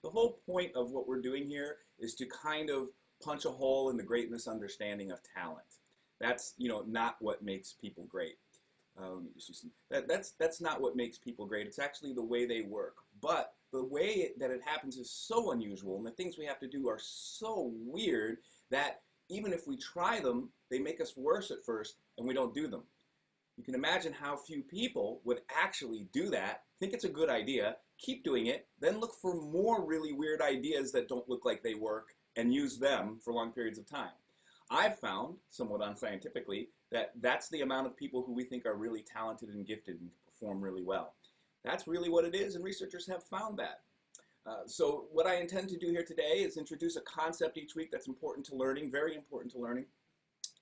The whole point of what we're doing here is to kind of punch a hole in the great misunderstanding of talent. That's, not what makes people great. That's not what makes people great. It's actually the way they work. But the way that it happens is so unusual, and the things we have to do are so weird that even if we try them, they make us worse at first, and we don't do them. You can imagine how few people would actually do that, think it's a good idea, keep doing it, then look for more really weird ideas that don't look like they work, and use them for long periods of time. I've found, somewhat unscientifically, that that's the amount of people who we think are really talented and gifted and perform really well. That's really what it is, and researchers have found that. So what I intend to do here today is introduce a concept each week that's important to learning, very important to learning,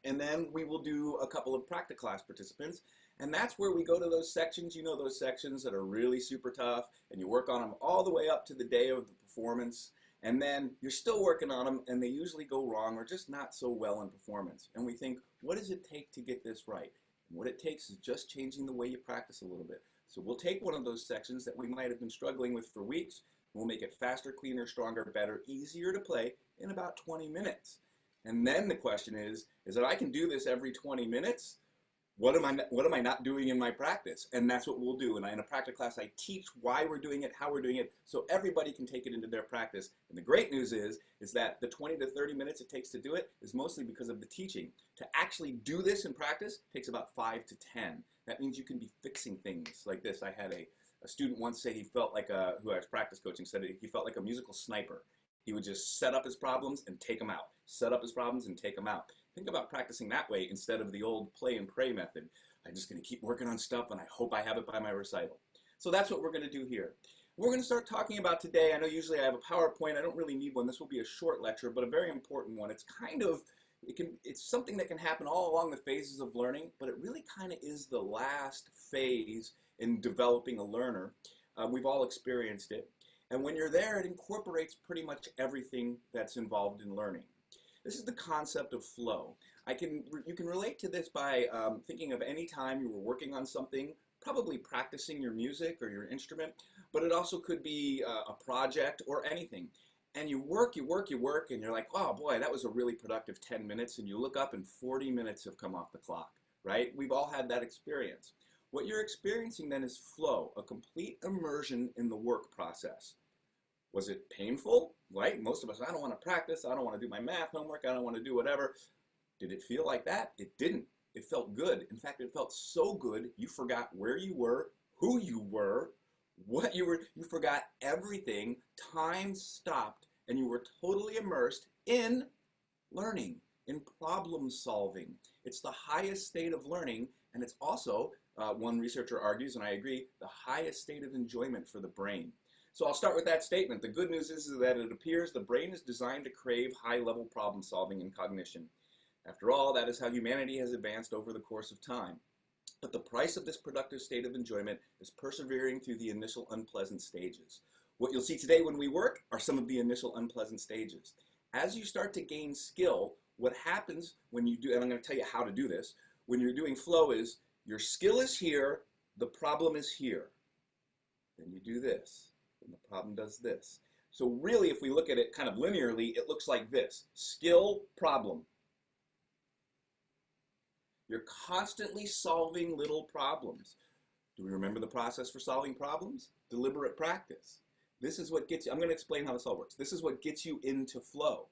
and then we will do a couple of Practiclass participants, and that's where we go to those sections, those sections that are really super tough, and you work on them all the way up to the day of the performance, and then you're still working on them, and they usually go wrong or just not so well in performance. And we think, what does it take to get this right? And what it takes is just changing the way you practice a little bit. So we'll take one of those sections that we might have been struggling with for weeks, we'll make it faster, cleaner, stronger, better, easier to play in about 20 minutes. And then the question is that I can do this every 20 minutes, what am I not doing in my practice? And that's what we'll do. And in a Practiclass, I teach why we're doing it, how we're doing it, so everybody can take it into their practice. And the great news is that the 20 to 30 minutes it takes to do it is mostly because of the teaching. To actually do this in practice takes about 5 to 10. That means you can be fixing things like this. I had a student once say he felt like who I was practice coaching, said he felt like a musical sniper. He would just set up his problems and take them out. Set up his problems and take them out. Think about practicing that way instead of the old play and pray method. I'm just going to keep working on stuff and I hope I have it by my recital. So that's what we're going to do here. We're going to start talking about today. I know usually I have a PowerPoint. I don't really need one. This will be a short lecture, but a very important one. It's something that can happen all along the phases of learning, but it really kind of is the last phase in developing a learner. We've all experienced it. And when you're there, it incorporates pretty much everything that's involved in learning. This is the concept of flow. You can relate to this by thinking of any time you were working on something, probably practicing your music or your instrument, but it also could be a project or anything. And you work, and you're like, oh boy, that was a really productive 10 minutes, and you look up and 40 minutes have come off the clock, right? We've all had that experience. What you're experiencing then is flow, a complete immersion in the work process. Was it painful? Right? Most of us, I don't want to practice, I don't want to do my math homework, I don't want to do whatever. Did it feel like that? It didn't. It felt good. In fact, it felt so good, you forgot where you were, who you were, what you were, you forgot everything, time stopped, and you were totally immersed in learning, in problem solving. It's the highest state of learning, and it's also, one researcher argues, and I agree, the highest state of enjoyment for the brain. So I'll start with that statement. The good news is that it appears the brain is designed to crave high-level problem solving and cognition. After all, that is how humanity has advanced over the course of time. But the price of this productive state of enjoyment is persevering through the initial unpleasant stages. What you'll see today when we work are some of the initial unpleasant stages. As you start to gain skill, what happens when you do, and I'm going to tell you how to do this, when you're doing flow is, your skill is here, the problem is here. Then you do this. And the problem does this. So really, if we look at it kind of linearly, it looks like this. Skill, problem. You're constantly solving little problems. Do we remember the process for solving problems? Deliberate practice. This is what gets you, I'm going to explain how this all works. This is what gets you into flow.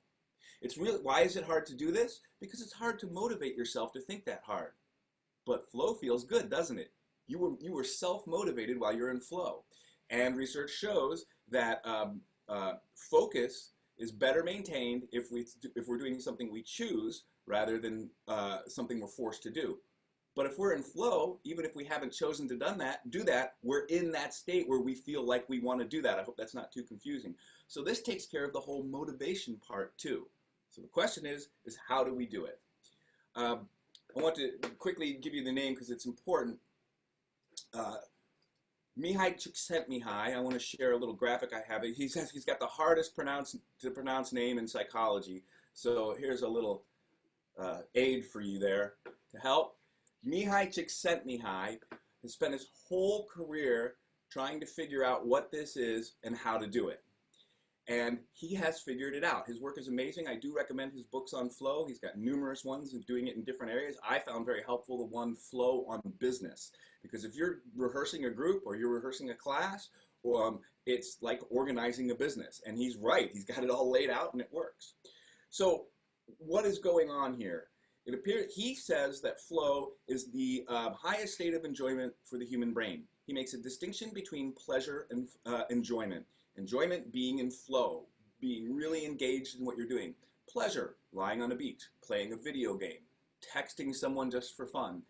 It's really, why is it hard to do this? Because it's hard to motivate yourself to think that hard. But flow feels good, doesn't it? You were self-motivated while you're in flow. And research shows that focus is better maintained if we're doing something we choose rather than something we're forced to do. But if we're in flow, even if we haven't chosen to do that, we're in that state where we feel like we want to do that. I hope that's not too confusing. So this takes care of the whole motivation part too. So the question is how do we do it? I want to quickly give you the name because it's important. Mihai Csikszentmihalyi, I want to share a little graphic I have. He's got the hardest to pronounce name in psychology. So here's a little aid for you there to help. Mihai Csikszentmihalyi has spent his whole career trying to figure out what this is and how to do it. And he has figured it out. His work is amazing. I do recommend his books on flow. He's got numerous ones and doing it in different areas. I found very helpful the one, Flow on Business, because if you're rehearsing a group or you're rehearsing a class, it's like organizing a business. And he's right. He's got it all laid out and it works. So what is going on here? It appears he says that flow is the highest state of enjoyment for the human brain. He makes a distinction between pleasure and enjoyment. Enjoyment being in flow, being really engaged in what you're doing. Pleasure, lying on a beach, playing a video game, texting someone just for fun.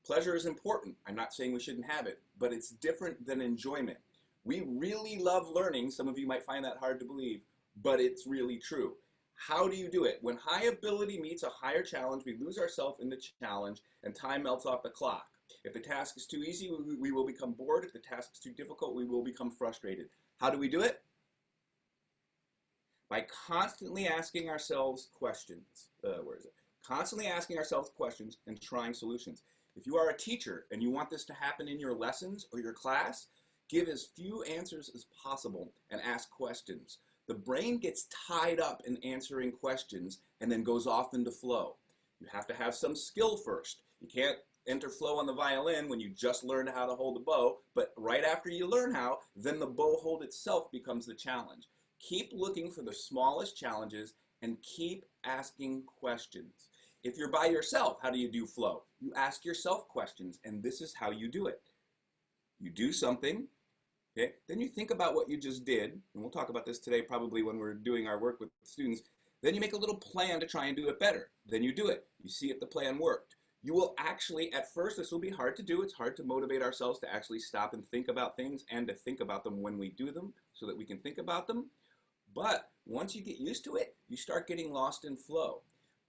Pleasure is important. I'm not saying we shouldn't have it, but it's different than enjoyment. We really love learning. Some of you might find that hard to believe, but it's really true. How do you do it? When high ability meets a higher challenge, we lose ourselves in the challenge and time melts off the clock. If the task is too easy, we will become bored. If the task is too difficult, we will become frustrated. How do we do it? By constantly asking ourselves questions. Constantly asking ourselves questions and trying solutions. If you are a teacher and you want this to happen in your lessons or your class, give as few answers as possible and ask questions. The brain gets tied up in answering questions and then goes off into flow. You have to have some skill first. You can't enter flow on the violin when you just learned how to hold the bow, but right after you learn how, then the bow hold itself becomes the challenge. Keep looking for the smallest challenges and keep asking questions. If you're by yourself, how do you do flow? You ask yourself questions, and this is how you do it. You do something, okay? Then you think about what you just did, and we'll talk about this today probably when we're doing our work with students. Then you make a little plan to try and do it better. Then you do it. You see if the plan worked. You will actually, at first, this will be hard to do. It's hard to motivate ourselves to actually stop and think about things and to think about them when we do them so that we can think about them. But once you get used to it, you start getting lost in flow.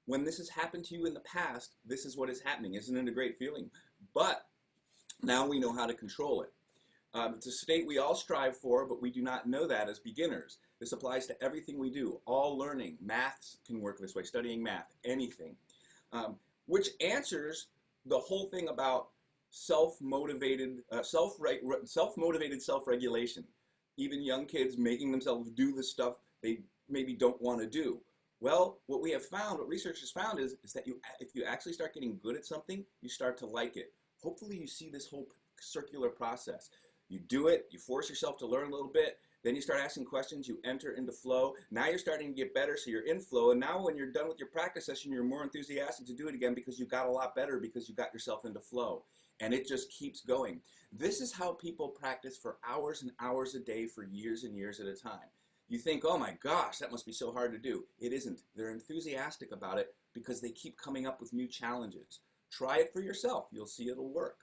When this has happened to you in the past, this is what is happening. Isn't it a great feeling? But now we know how to control it. It's a state we all strive for, but we do not know that as beginners. This applies to everything we do. All learning. Maths can work this way. Studying math. Anything. Which answers the whole thing about self-motivated self-regulation. Even young kids making themselves do the stuff they maybe don't want to do. Well, what we have found, what research has found is that if you actually start getting good at something, you start to like it. Hopefully you see this whole circular process. You do it, you force yourself to learn a little bit, then you start asking questions, you enter into flow. Now you're starting to get better, so you're in flow. And now when you're done with your practice session, you're more enthusiastic to do it again because you got a lot better because you got yourself into flow. And it just keeps going. This is how people practice for hours and hours a day for years and years at a time. You think, oh my gosh, that must be so hard to do. It isn't. They're enthusiastic about it because they keep coming up with new challenges. Try it for yourself. You'll see it'll work.